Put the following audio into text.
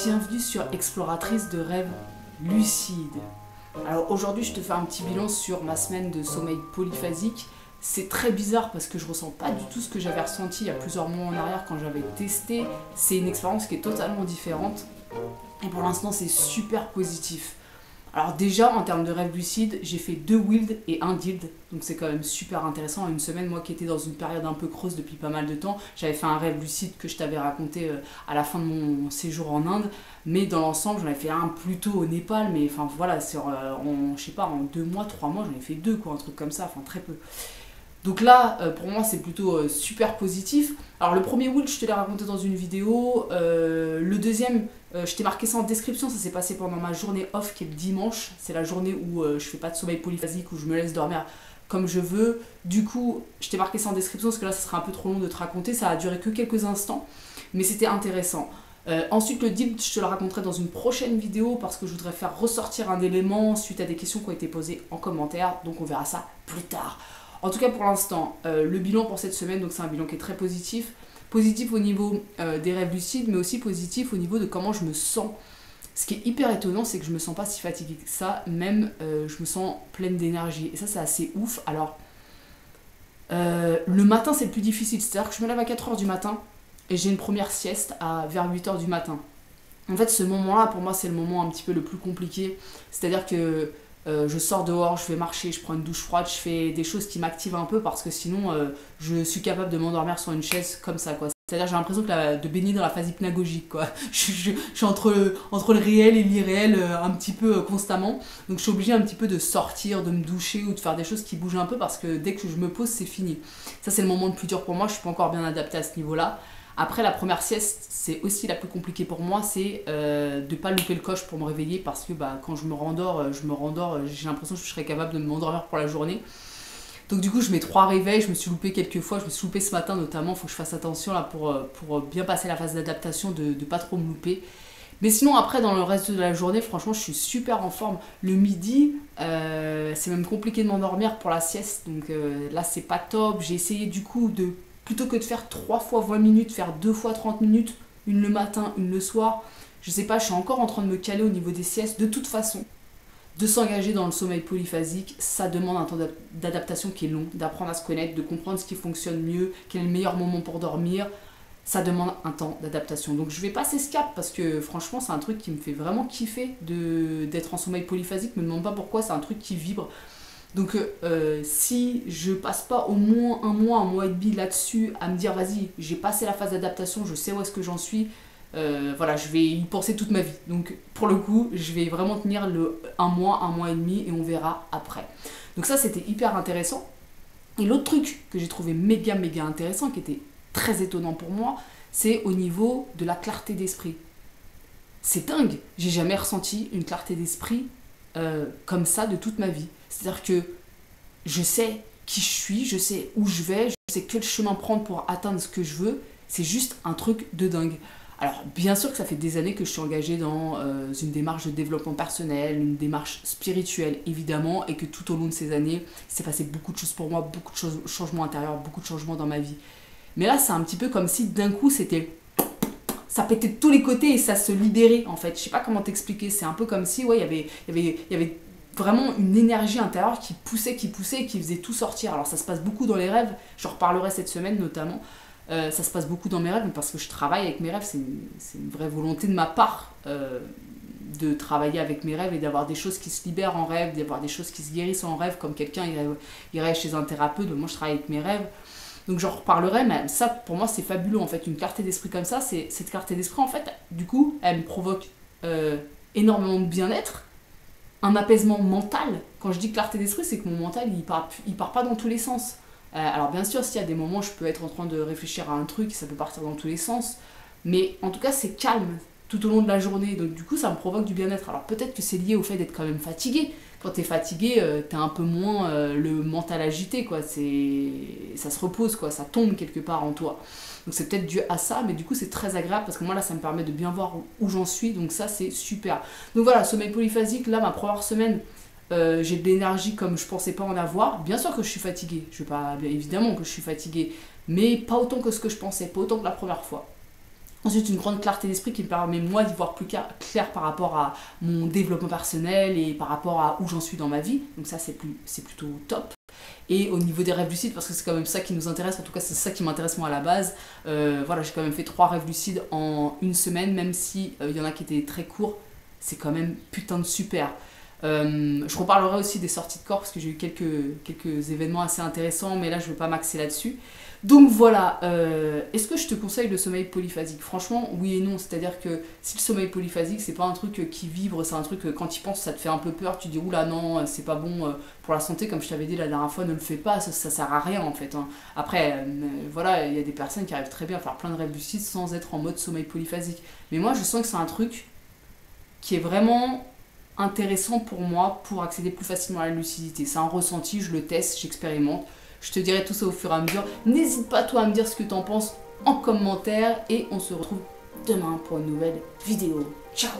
bienvenue sur Exploratrice de rêves lucides. Alors aujourd'hui je te fais un petit bilan sur ma semaine de sommeil polyphasique. C'est très bizarre parce que je ressens pas du tout ce que j'avais ressenti il y a plusieurs mois en arrière quand j'avais testé. C'est une expérience qui est totalement différente et pour l'instant c'est super positif. Alors déjà en termes de rêves lucides, j'ai fait 2 wilds et 1 dild, donc c'est quand même super intéressant. Une semaine, moi qui étais dans une période un peu creuse depuis pas mal de temps, j'avais fait un rêve lucide que je t'avais raconté à la fin de mon séjour en Inde, mais dans l'ensemble j'en avais fait un plutôt au Népal, mais enfin voilà, je sais pas, en 2 mois, 3 mois j'en ai fait 2 quoi, un truc comme ça, enfin très peu. Donc là, pour moi, c'est plutôt super positif. Alors le premier wild, je te l'ai raconté dans une vidéo. Le deuxième, je t'ai marqué ça en description. Ça s'est passé pendant ma journée off, qui est le dimanche. C'est la journée où je fais pas de sommeil polyphasique, où je me laisse dormir comme je veux. Du coup, je t'ai marqué ça en description, parce que là, ça serait un peu trop long de te raconter. Ça a duré que quelques instants, mais c'était intéressant. Ensuite, le deep, je te le raconterai dans une prochaine vidéo, parce que je voudrais faire ressortir un élément suite à des questions qui ont été posées en commentaire. Donc on verra ça plus tard. En tout cas pour l'instant, le bilan pour cette semaine, donc c'est un bilan qui est très positif. Positif au niveau des rêves lucides, mais aussi positif au niveau de comment je me sens. Ce qui est hyper étonnant, c'est que je me sens pas si fatiguée que ça, même je me sens pleine d'énergie. Et ça c'est assez ouf. Alors, le matin c'est le plus difficile, c'est-à-dire que je me lève à 4h du matin et j'ai une première sieste vers 8h du matin. En fait ce moment-là pour moi c'est le moment un petit peu le plus compliqué, c'est-à-dire que je sors dehors, je vais marcher, je prends une douche froide, je fais des choses qui m'activent un peu parce que sinon je suis capable de m'endormir sur une chaise comme ça quoi. C'est-à-dire j'ai l'impression de baigner dans la phase hypnagogique quoi. Je suis entre le réel et l'irréel un petit peu constamment. Donc je suis obligée un petit peu de sortir, de me doucher ou de faire des choses qui bougent un peu parce que dès que je me pose c'est fini. Ça c'est le moment le plus dur pour moi, je suis pas encore bien adaptée à ce niveau-là. Après la première sieste, c'est aussi la plus compliquée pour moi, c'est de ne pas louper le coche pour me réveiller parce que quand je me rendors, j'ai l'impression que je serais capable de m'endormir pour la journée. Donc du coup je mets 3 réveils, je me suis loupée quelques fois, je me suis loupée ce matin notamment, il faut que je fasse attention là pour bien passer la phase d'adaptation, de ne pas trop me louper. Mais sinon après dans le reste de la journée, franchement je suis super en forme. Le midi, c'est même compliqué de m'endormir pour la sieste, donc là c'est pas top. J'ai essayé du coup plutôt que de faire 3 fois 20 minutes, faire 2 fois 30 minutes, une le matin, une le soir. Je sais pas, je suis encore en train de me caler au niveau des siestes. De toute façon, de s'engager dans le sommeil polyphasique, ça demande un temps d'adaptation qui est long, d'apprendre à se connaître, de comprendre ce qui fonctionne mieux, quel est le meilleur moment pour dormir. Ça demande un temps d'adaptation. Donc je vais passer ce cap parce que franchement, c'est un truc qui me fait vraiment kiffer d'être en sommeil polyphasique. Me demande pas pourquoi, c'est un truc qui vibre. Donc si je passe pas au moins un mois et demi là-dessus à me dire vas-y, j'ai passé la phase d'adaptation, je sais où est-ce que j'en suis, voilà, je vais y penser toute ma vie. Donc pour le coup, je vais vraiment tenir un mois et demi et on verra après. Donc ça c'était hyper intéressant. Et l'autre truc que j'ai trouvé méga intéressant, qui était très étonnant pour moi, c'est au niveau de la clarté d'esprit. C'est dingue, j'ai jamais ressenti une clarté d'esprit comme ça de toute ma vie. C'est-à-dire que je sais qui je suis, je sais où je vais, je sais quel chemin prendre pour atteindre ce que je veux. C'est juste un truc de dingue. Alors bien sûr que ça fait des années que je suis engagée dans une démarche de développement personnel, une démarche spirituelle évidemment, et que tout au long de ces années, il s'est passé beaucoup de choses pour moi, beaucoup de changements intérieurs, beaucoup de changements dans ma vie. Mais là c'est un petit peu comme si d'un coup ça pétait de tous les côtés et ça se libérait en fait. Je sais pas comment t'expliquer, c'est un peu comme si il y avait vraiment une énergie intérieure qui poussait et qui faisait tout sortir. Alors ça se passe beaucoup dans les rêves, j'en reparlerai cette semaine notamment. Ça se passe beaucoup dans mes rêves, mais parce que je travaille avec mes rêves, c'est une vraie volonté de ma part de travailler avec mes rêves et d'avoir des choses qui se libèrent en rêve, d'avoir des choses qui se guérissent en rêve, comme quelqu'un irait chez un thérapeute. Moi je travaille avec mes rêves. Donc j'en reparlerai, mais ça pour moi c'est fabuleux en fait, une clarté d'esprit comme ça. Cette clarté d'esprit en fait, du coup, elle me provoque énormément de bien-être, un apaisement mental. Quand je dis clarté d'esprit, c'est que mon mental il part pas dans tous les sens. Alors bien sûr, s'il y a des moments où je peux être en train de réfléchir à un truc, ça peut partir dans tous les sens, mais en tout cas c'est calme tout au long de la journée, donc du coup ça me provoque du bien-être. Alors peut-être que c'est lié au fait d'être quand même fatigué. Quand t'es fatigué, t'as un peu moins le mental agité, quoi. Ça se repose, quoi. Ça tombe quelque part en toi. Donc c'est peut-être dû à ça, mais du coup c'est très agréable parce que moi là ça me permet de bien voir où j'en suis, donc ça c'est super. Donc voilà, sommeil polyphasique, là ma première semaine, j'ai de l'énergie comme je pensais pas en avoir. Bien sûr que je suis fatiguée, bien évidemment que je suis fatiguée, mais pas autant que ce que je pensais, pas autant que la première fois. Ensuite, une grande clarté d'esprit qui me permet moi d'y voir plus clair par rapport à mon développement personnel et par rapport à où j'en suis dans ma vie. Donc ça, c'est plutôt top. Et au niveau des rêves lucides, parce que c'est quand même ça qui nous intéresse, en tout cas c'est ça qui m'intéresse moi à la base, voilà, j'ai quand même fait 3 rêves lucides en une semaine, même si y en a qui étaient très courts, c'est quand même putain de super. Je reparlerai aussi des sorties de corps parce que j'ai eu quelques événements assez intéressants, mais là je ne veux pas m'axer là-dessus. Donc voilà, est-ce que je te conseille le sommeil polyphasique? Franchement, oui et non, c'est-à-dire que si le sommeil polyphasique, c'est pas un truc qui vibre, c'est un truc que quand tu y penses, ça te fait un peu peur, tu dis oula non, c'est pas bon pour la santé, comme je t'avais dit la dernière fois, ne le fais pas, ça sert à rien en fait. Hein. Après, voilà, il y a des personnes qui arrivent très bien à faire plein de rêves lucides sans être en mode sommeil polyphasique. Mais moi, je sens que c'est un truc qui est vraiment intéressant pour moi pour accéder plus facilement à la lucidité. C'est un ressenti, je le teste, j'expérimente. Je te dirai tout ça au fur et à mesure. N'hésite pas toi à me dire ce que t'en penses en commentaire et on se retrouve demain pour une nouvelle vidéo. Ciao!